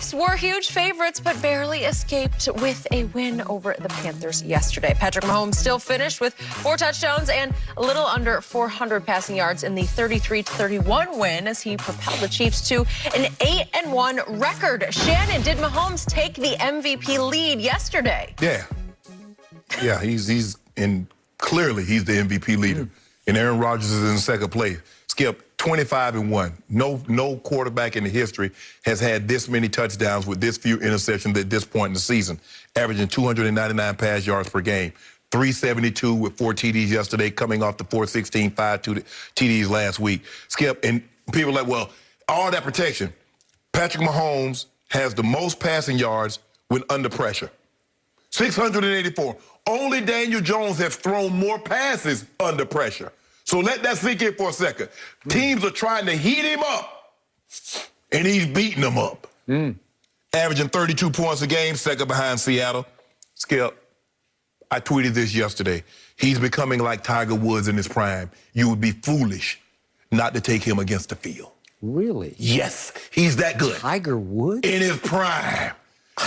Chiefs were huge favorites, but barely escaped with a win over the Panthers yesterday. Patrick Mahomes still finished with 4 touchdowns and a little under 400 passing yards in the 33-31 win as he propelled the Chiefs to an 8-1 record. Shannon, did Mahomes take the MVP lead yesterday? Yeah, he's clearly he's the MVP leader. And Aaron Rodgers is in second place. Skip, 25-1. No quarterback in the history has had this many touchdowns with this few interceptions at this point in the season, averaging 299 pass yards per game. 372 with 4 TDs yesterday, coming off the 416, 5 TDs last week. Skip, and people are like, well, all that protection. Patrick Mahomes has the most passing yards when under pressure. 684. Only Daniel Jones has thrown more passes under pressure. So let that sink in for a second. Teams are trying to heat him up, and he's beating them up. Averaging 32 points a game, second behind Seattle. Skip, I tweeted this yesterday. He's becoming like Tiger Woods in his prime. You would be foolish not to take him against the field. Really? Yes, he's that good. Tiger Woods? In his prime.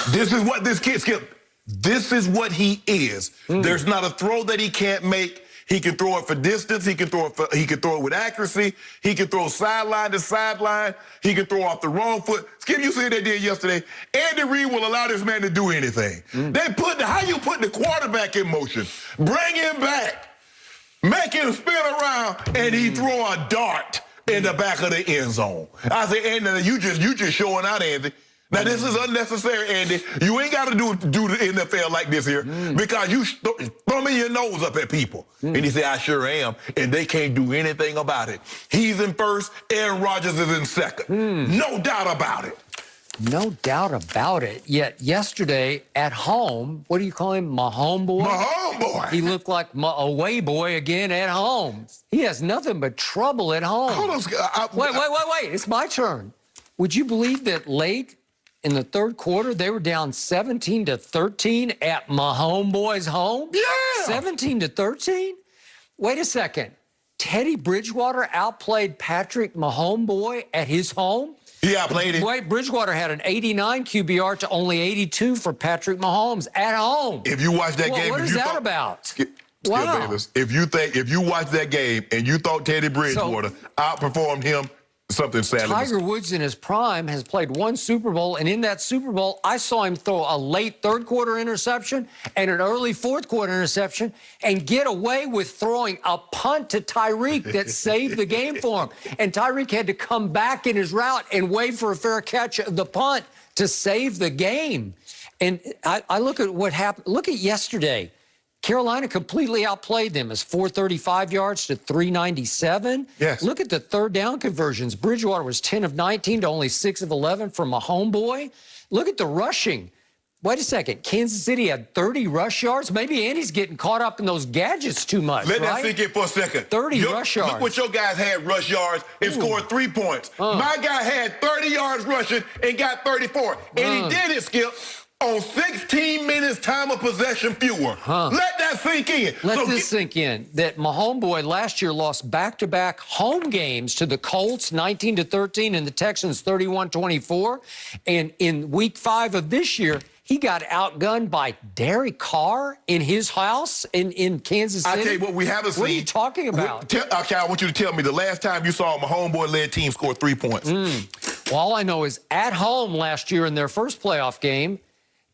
This is what this kid, Skip, this is what he is. There's not a throw that he can't make. He can throw it for distance. He can throw it with accuracy. He can throw sideline to sideline. He can throw off the wrong foot. Skip, you see what they did yesterday? Andy Reid will allow this man to do anything. How you put the quarterback in motion? Bring him back. Make him spin around, and he throw a dart in the back of the end zone. I say, Andy, you just showing out, Andy. Now, this is unnecessary, Andy. You ain't got to do the NFL like this here because you thumbing your nose up at people. And he said, I sure am, and they can't do anything about it. He's in first, Aaron Rodgers is in second. No doubt about it. No doubt about it. Yet yesterday at home, what do you call him, Mahomes boy? Mahomes boy. He looked like away boy again at home. He has nothing but trouble at home. Hold on. Wait. It's my turn. Would you believe that late in the third quarter, they were down 17-13 at Mahomes boy's home? Yeah. 17-13? Wait a second. Teddy Bridgewater outplayed Patrick Mahomes boy at his home? He outplayed him. Wait, Bridgewater had an 89 QBR to only 82 for Patrick Mahomes at home. If you watch that game, what is that about? Skip Wow. Davis, if you watch that game and you thought Teddy Bridgewater outperformed him, something sad. Tiger Woods in his prime has played 1 Super Bowl, and in that Super Bowl, I saw him throw a late third-quarter interception and an early fourth-quarter interception and get away with throwing a punt to Tyreek that saved the game for him. And Tyreek had to come back in his route and wait for a fair catch of the punt to save the game. And I look at what happened. Look at yesterday. Carolina completely outplayed them as 435 yards to 397. Yes. Look at the third down conversions. Bridgewater was 10 of 19 to only 6 of 11 from Mahomes boy. Look at the rushing. Wait a second. Kansas City had 30 rush yards. Maybe Andy's getting caught up in those gadgets too much, Let that sink in for a second. 30 rush yards. Look what your guys had rush yards and scored 3 points. My guy had 30 yards rushing and got 34. And he did it, Skip, on 16 minutes time of possession fewer. Let that sink in. Let this sink in. That Mahomes boy last year lost back-to-back home games to the Colts, 19-13, and the Texans, 31-24. And in week 5 of this year, he got outgunned by Derek Carr in his house in Kansas City. I tell you what we haven't seen. What are you talking about? Okay, I want you to tell me the last time you saw a Mahomes boy-led team score 3 points. Well, all I know is at home last year in their first playoff game,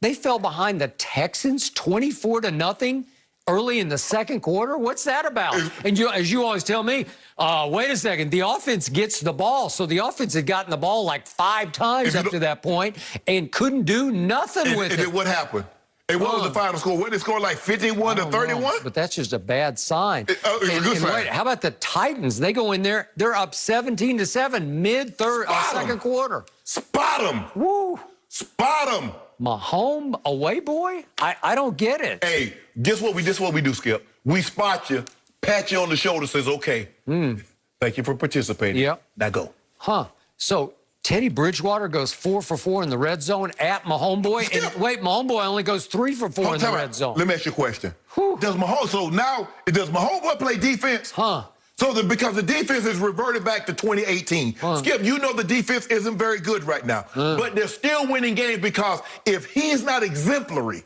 they fell behind the Texans 24-0 early in the second quarter. What's that about? And as you always tell me, wait a second, the offense gets the ball. So the offense had gotten the ball like 5 times up to that point and couldn't do nothing with it. And what happened? And what was the final score? What did they score, like 51-31? But that's just a bad sign. It was a good sign. Wait, how about the Titans? They go in there, they're up 17-7 mid-third, second quarter. Spot them. Woo. Spot them. Mahomes away boy? I don't get it. Hey, this what we do, Skip. We spot you, pat you on the shoulder, says, okay, thank you for participating. Yep. Now go. So Teddy Bridgewater goes 4 for 4 in the red zone at Mahomes boy. And wait, Mahomes boy only goes 3 for 4 in the red zone. Let me ask you a question. Does Mahomes boy play defense? Because the defense has reverted back to 2018. Skip, you know the defense isn't very good right now. But they're still winning games because if he's not exemplary,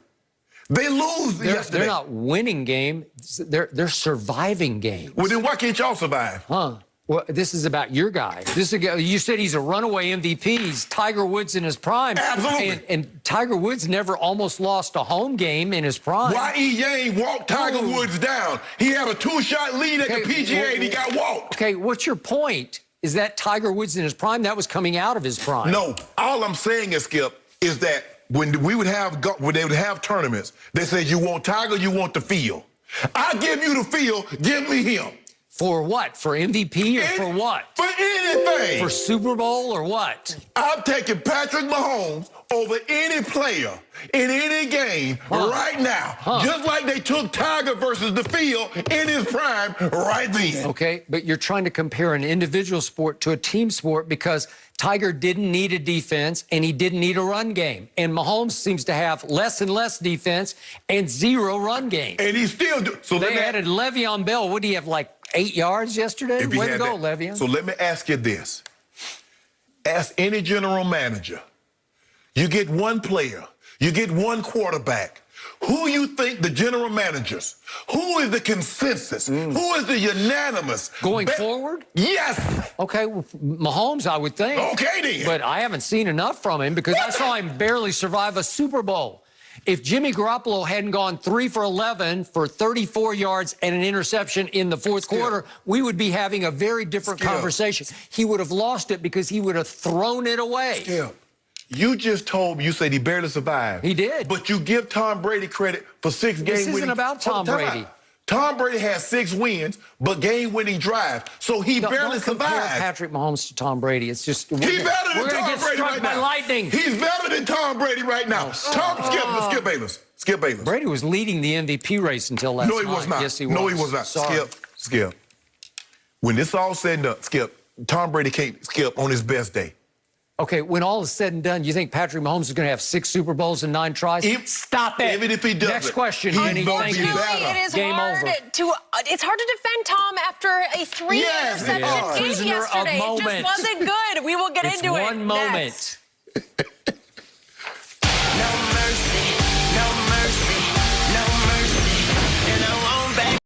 they lose yesterday. They're not winning games. They're surviving games. Well, then why can't y'all survive? Well, this is about your guy. This is a guy, you said he's a runaway MVP. He's Tiger Woods in his prime. Absolutely. And Tiger Woods never almost lost a home game in his prime. Y.E. Yang walked Tiger Woods down. He had a 2-shot lead at the PGA and he got walked. Okay, what's your point? Is that Tiger Woods in his prime? That was coming out of his prime. No, all I'm saying is, Skip, is that when they would have tournaments, they said, you want Tiger, you want the field. I give you the field, give me him. For what? For MVP or for what? For anything. For Super Bowl or what? I'm taking Patrick Mahomes over any player in any game right now. Just like they took Tiger versus the field in his prime right then. Okay, but you're trying to compare an individual sport to a team sport because Tiger didn't need a defense and he didn't need a run game. And Mahomes seems to have less and less defense and 0 run game. And he still do. So they added Le'Veon Bell. What, did he have, like 8 yards yesterday? Way to go, Le'Veon. So let me ask you this. Ask any general manager. You get one player. You get one quarterback. Who you think the general managers? Who is the consensus? Who is the unanimous? Going forward? Yes. Okay, well, Mahomes, I would think. Okay, then. But I haven't seen enough from him because I saw him barely survive a Super Bowl. If Jimmy Garoppolo hadn't gone 3 for 11 for 34 yards and an interception in the fourth quarter, we would be having a very different conversation. He would have lost it because he would have thrown it away. Skip, you just told me, you said he barely survived. He did. But you give Tom Brady credit for 6 game winning. This isn't about Tom Brady. Tom Brady has 6 wins, but game-winning drive, so he barely don't compare survived. Patrick Mahomes to Tom Brady. It's just He's better than Tom Brady right now. Lightning. He's better than Tom Brady right now. Skip Bayless. Skip Bayless. Brady was leading the MVP race until last night. No, he was not. Yes, he was. No, he was not. Sorry. Skip. When this all said and done, Skip, Tom Brady can't skip on his best day. Okay, when all is said and done, you think Patrick Mahomes is going to have 6 Super Bowls and 9 tries? Stop it. Even if he doesn't. Next question, he's Jenny. Thank you. It is Game hard over. it's hard to defend Tom after a 3-interception game Prisoner of yesterday. It moment. just wasn't good. We will get into it One moment. next.